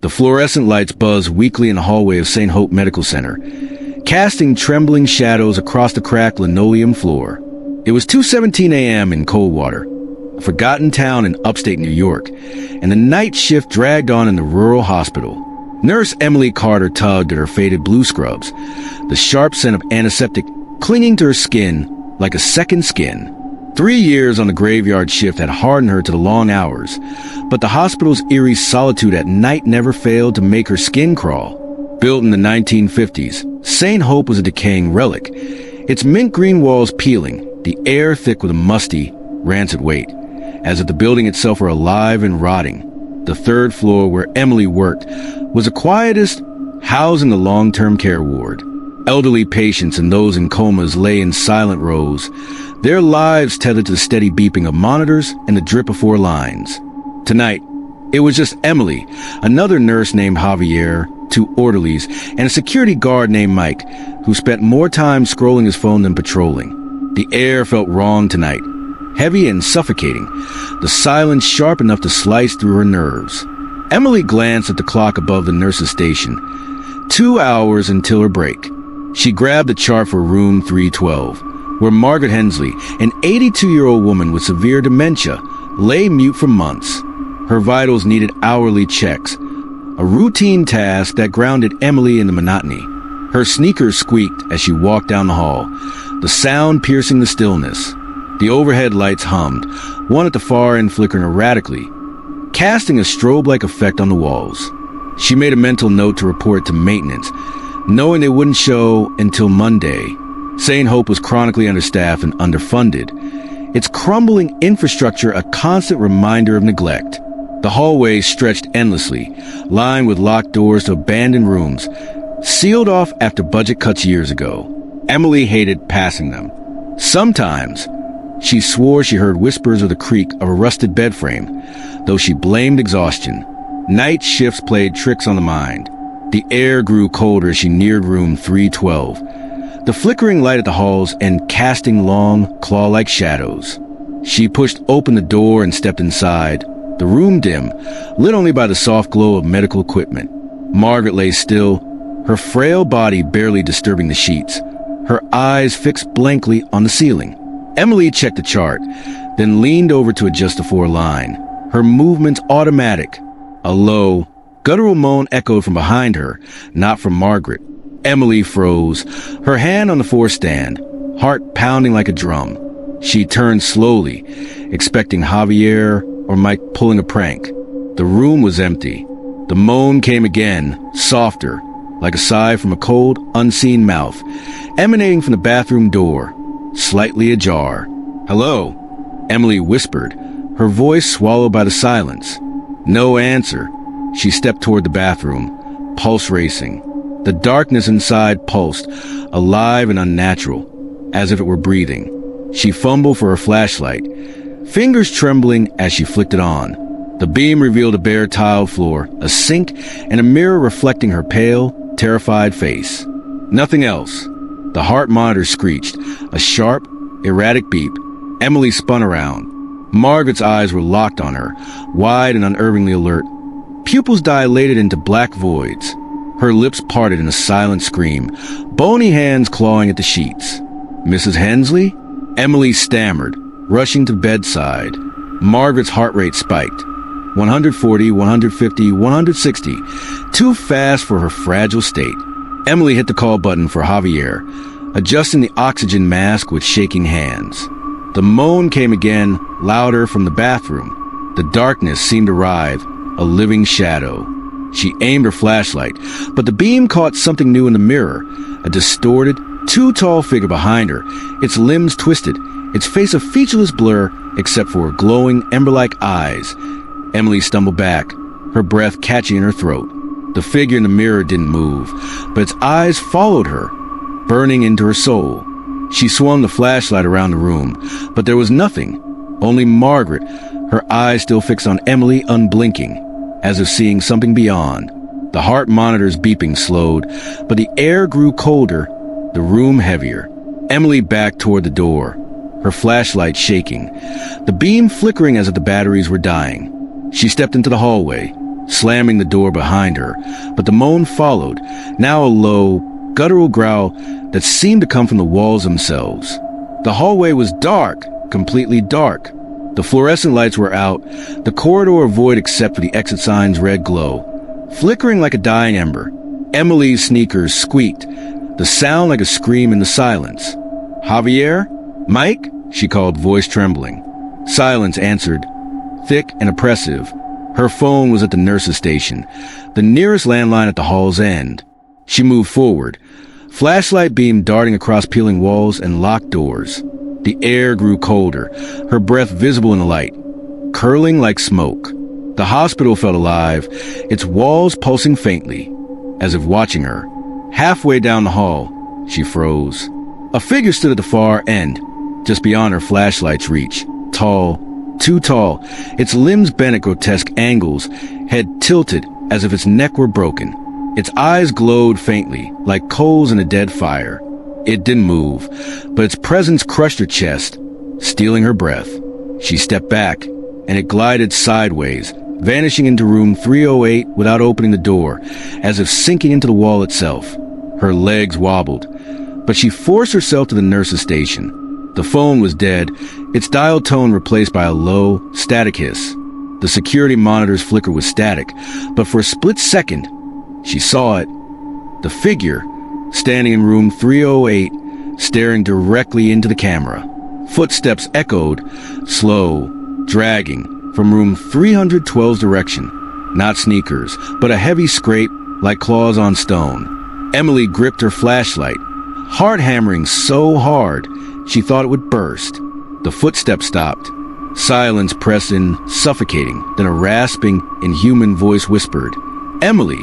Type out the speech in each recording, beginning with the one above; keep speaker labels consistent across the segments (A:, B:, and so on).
A: The fluorescent lights buzzed weakly in the hallway of St. Hope Medical Center, casting trembling shadows across the cracked linoleum floor. It was 2:17 a.m. in Coldwater, a forgotten town in upstate New York, and the night shift dragged on in the rural hospital. Nurse Emily Carter tugged at her faded blue scrubs, the sharp scent of antiseptic clinging to her skin like a second skin. 3 years on the graveyard shift had hardened her to the long hours, but the hospital's eerie solitude at night never failed to make her skin crawl. Built in the 1950s, St. Hope was a decaying relic, its mint green walls peeling, the air thick with a musty, rancid weight, as if the building itself were alive and rotting. The third floor where Emily worked was the quietest, housing the long-term care ward. Elderly patients and those in comas lay in silent rows, their lives tethered to the steady beeping of monitors and the drip of 4 lines. Tonight, it was just Emily, another nurse named Javier, 2 orderlies, and a security guard named Mike, who spent more time scrolling his phone than patrolling. The air felt wrong tonight, heavy and suffocating, the silence sharp enough to slice through her nerves. Emily glanced at the clock above the nurse's station. 2 hours until her break. She grabbed the chart for room 312, where Margaret Hensley, an 82-year-old woman with severe dementia, lay mute for months. Her vitals needed hourly checks, a routine task that grounded Emily in the monotony. Her sneakers squeaked as she walked down the hall, the sound piercing the stillness. The overhead lights hummed, one at the far end flickering erratically, casting a strobe-like effect on the walls. She made a mental note to report to maintenance, knowing they wouldn't show until Monday. St. Hope was chronically understaffed and underfunded, its crumbling infrastructure a constant reminder of neglect. The hallways stretched endlessly, lined with locked doors to abandoned rooms, sealed off after budget cuts years ago. Emily hated passing them. Sometimes, she swore she heard whispers of the creak of a rusted bed frame, though she blamed exhaustion. Night shifts played tricks on the mind. The air grew colder as she neared room 312, the flickering light at the hall's end casting long, claw-like shadows. She pushed open the door and stepped inside, the room dim, lit only by the soft glow of medical equipment. Margaret lay still, her frail body barely disturbing the sheets, her eyes fixed blankly on the ceiling. Emily checked the chart, then leaned over to adjust the 4 line, her movements automatic. A low, guttural moan echoed from behind her, not from Margaret. Emily froze, her hand on the 4 stand, heart pounding like a drum. She turned slowly, expecting Javier or Mike pulling a prank. The room was empty. The moan came again, softer, like a sigh from a cold, unseen mouth, emanating from the bathroom door, slightly ajar. "Hello," Emily whispered, her voice swallowed by the silence. No answer. She stepped toward the bathroom, pulse racing. The darkness inside pulsed, alive and unnatural, as if it were breathing. She fumbled for her flashlight, fingers trembling as she flicked it on. The beam revealed a bare tiled floor, a sink, and a mirror reflecting her pale, terrified face. Nothing else. The heart monitor screeched, a sharp, erratic beep. Emily spun around. Margaret's eyes were locked on her, wide and unerringly alert, pupils dilated into black voids. Her lips parted in a silent scream, bony hands clawing at the sheets. "Mrs. Hensley?" Emily stammered, rushing to bedside. Margaret's heart rate spiked. 140, 150, 160. Too fast for her fragile state. Emily hit the call button for Javier, adjusting the oxygen mask with shaking hands. The moan came again, louder from the bathroom. The darkness seemed to writhe, a living shadow. She aimed her flashlight, but the beam caught something new in the mirror, a distorted, too tall figure behind her, its limbs twisted, its face a featureless blur except for glowing, ember-like eyes. Emily stumbled back, her breath catchy in her throat. The figure in the mirror didn't move, but its eyes followed her, burning into her soul. She swung the flashlight around the room, but there was nothing, only Margaret, her eyes still fixed on Emily, unblinking, as if seeing something beyond. The heart monitor's beeping slowed, but the air grew colder, the room heavier. Emily backed toward the door, her flashlight shaking, the beam flickering as if the batteries were dying. She stepped into the hallway, slamming the door behind her, but the moan followed, now a low, guttural growl that seemed to come from the walls themselves. The hallway was dark, completely dark. The fluorescent lights were out, the corridor void except for the exit sign's red glow, flickering like a dying ember. Emily's sneakers squeaked, the sound like a scream in the silence. "Javier? Mike?" she called, voice trembling. Silence answered, thick and oppressive. Her phone was at the nurse's station, the nearest landline at the hall's end. She moved forward, flashlight beam darting across peeling walls and locked doors. The air grew colder, her breath visible in the light, curling like smoke. The hospital felt alive, its walls pulsing faintly, as if watching her. Halfway down the hall, she froze. A figure stood at the far end, just beyond her flashlight's reach. Tall, too tall, its limbs bent at grotesque angles, head tilted as if its neck were broken. Its eyes glowed faintly, like coals in a dead fire. It didn't move, but its presence crushed her chest, stealing her breath. She stepped back, and it glided sideways, vanishing into room 308 without opening the door, as if sinking into the wall itself. Her legs wobbled, but she forced herself to the nurse's station. The phone was dead, its dial tone replaced by a low, static hiss. The security monitor's flicker was static, but for a split second, she saw it. The figure, standing in room 308, staring directly into the camera. Footsteps echoed, slow, dragging, from room 312's direction. Not sneakers, but a heavy scrape like claws on stone. Emily gripped her flashlight, heart hammering so hard she thought it would burst. The footsteps stopped. Silence pressed in, suffocating. Then a rasping, inhuman voice whispered, "Emily."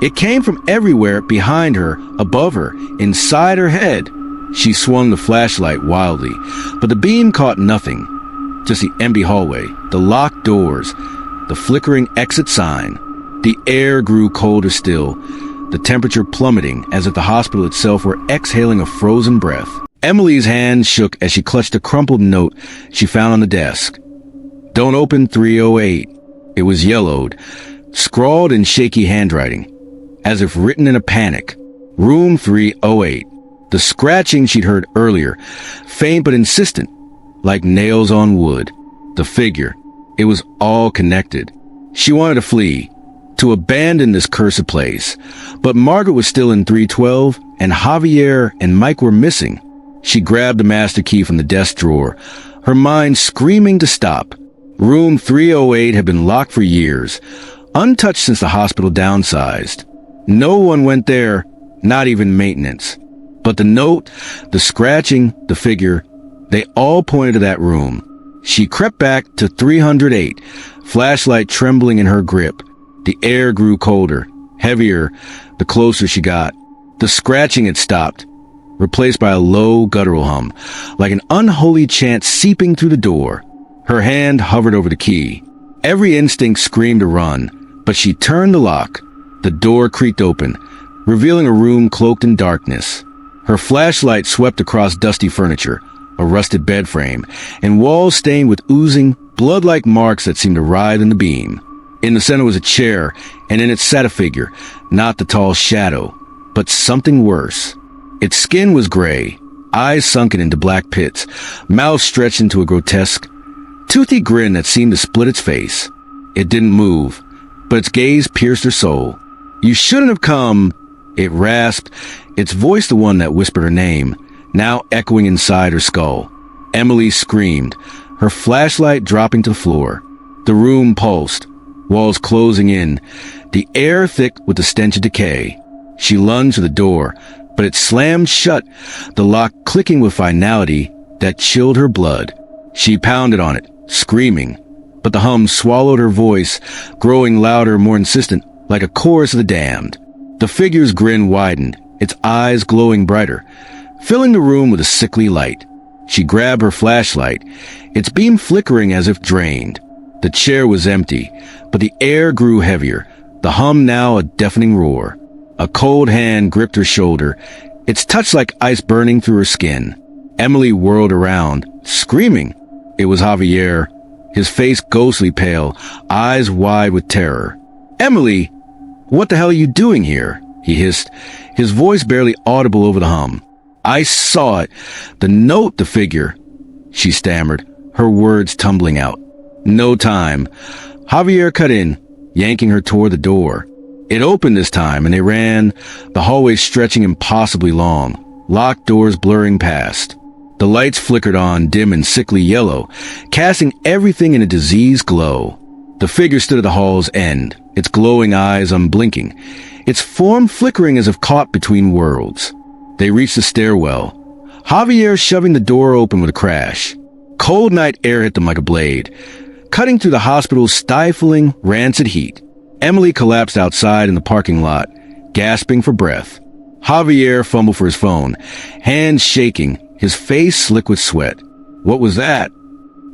A: It came from everywhere, behind her, above her, inside her head. She swung the flashlight wildly, but the beam caught nothing. Just the empty hallway, the locked doors, the flickering exit sign. The air grew colder still, the temperature plummeting as if the hospital itself were exhaling a frozen breath. Emily's hand shook as she clutched a crumpled note she found on the desk. "Don't open 308. It was yellowed, scrawled in shaky handwriting, as if written in a panic. Room 308. The scratching she'd heard earlier, faint but insistent, like nails on wood. The figure. It was all connected. She wanted to flee, to abandon this cursed place. But Margaret was still in 312, and Javier and Mike were missing. She grabbed the master key from the desk drawer, her mind screaming to stop. Room 308 had been locked for years, untouched since the hospital downsized. No one went there, not even maintenance. But the note, the scratching, the figure, they all pointed to that room. She crept back to 308, flashlight trembling in her grip. The air grew colder, heavier, the closer she got. The scratching had stopped, replaced by a low guttural hum, like an unholy chant seeping through the door. Her hand hovered over the key. Every instinct screamed to run, but she turned the lock. The door creaked open, revealing a room cloaked in darkness. Her flashlight swept across dusty furniture, a rusted bed frame, and walls stained with oozing, blood-like marks that seemed to writhe in the beam. In the center was a chair, and in it sat a figure, not the tall shadow, but something worse. Its skin was gray, eyes sunken into black pits, mouth stretched into a grotesque, toothy grin that seemed to split its face. It didn't move, but its gaze pierced her soul. "You shouldn't have come," it rasped, its voice the one that whispered her name, now echoing inside her skull. Emily screamed, her flashlight dropping to the floor. The room pulsed, walls closing in, the air thick with the stench of decay. She lunged to the door, but it slammed shut, the lock clicking with finality that chilled her blood. She pounded on it, screaming, but the hum swallowed her voice, growing louder, more insistent, like a chorus of the damned. The figure's grin widened, its eyes glowing brighter, filling the room with a sickly light. She grabbed her flashlight, its beam flickering as if drained. The chair was empty, but the air grew heavier, the hum now a deafening roar. A cold hand gripped her shoulder, its touch like ice burning through her skin. Emily whirled around, screaming. It was Javier, his face ghostly pale, eyes wide with terror. "Emily, what the hell are you doing here?" he hissed, his voice barely audible over the hum. "I saw it. The note, the figure," she stammered, her words tumbling out. No time. Javier cut in, yanking her toward the door. It opened this time, and they ran, the hallway stretching impossibly long, locked doors blurring past. The lights flickered on, dim and sickly yellow, casting everything in a diseased glow. The figure stood at the hall's end, its glowing eyes unblinking, its form flickering as if caught between worlds. They reached the stairwell, Javier shoving the door open with a crash. Cold night air hit them like a blade, cutting through the hospital's stifling, rancid heat. Emily collapsed outside in the parking lot, gasping for breath. Javier fumbled for his phone, hands shaking, his face slick with sweat. "What was that?"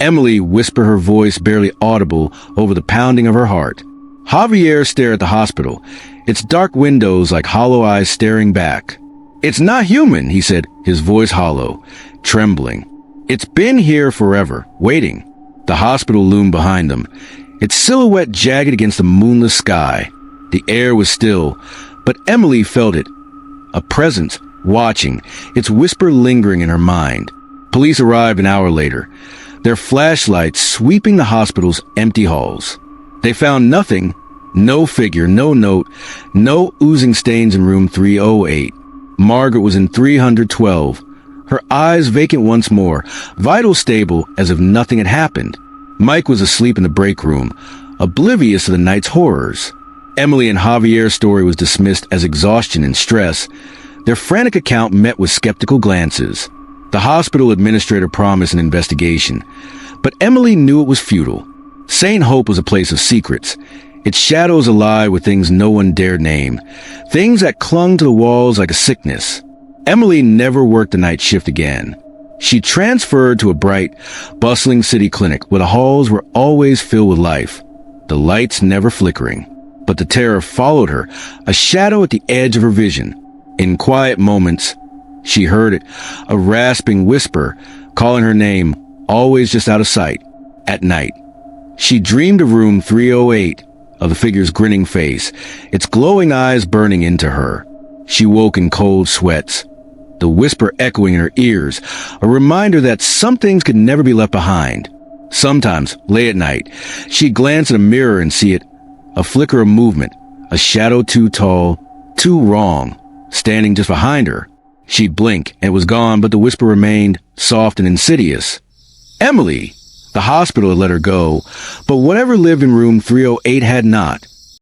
A: Emily whispered, her voice barely audible over the pounding of her heart. Javier stared at the hospital, its dark windows like hollow eyes staring back. "It's not human," he said, his voice hollow, trembling. "It's been here forever, waiting." The hospital loomed behind them, its silhouette jagged against the moonless sky. The air was still, but Emily felt it. A presence, watching, its whisper lingering in her mind. Police arrived an hour later, their flashlights sweeping the hospital's empty halls. They found nothing, no figure, no note, no oozing stains in room 308. Margaret was in 312, her eyes vacant once more, vitals stable as if nothing had happened. Mike was asleep in the break room, oblivious to the night's horrors. Emily and Javier's story was dismissed as exhaustion and stress. Their frantic account met with skeptical glances. The hospital administrator promised an investigation, but Emily knew it was futile. St. Hope was a place of secrets, its shadows alive with things no one dared name, things that clung to the walls like a sickness. Emily never worked the night shift again. She transferred to a bright, bustling city clinic where the halls were always filled with life, the lights never flickering. But the terror followed her, a shadow at the edge of her vision. In quiet moments, she heard it, a rasping whisper, calling her name, always just out of sight. At night, she dreamed of room 308, of the figure's grinning face, its glowing eyes burning into her. She woke in cold sweats, the whisper echoing in her ears, a reminder that some things could never be left behind. Sometimes, late at night, she'd glance in a mirror and see it, a flicker of movement, a shadow too tall, too wrong, standing just behind her. She'd blink, and it was gone, but the whisper remained, soft and insidious. Emily! The hospital had let her go, but whatever lived in room 308 had not.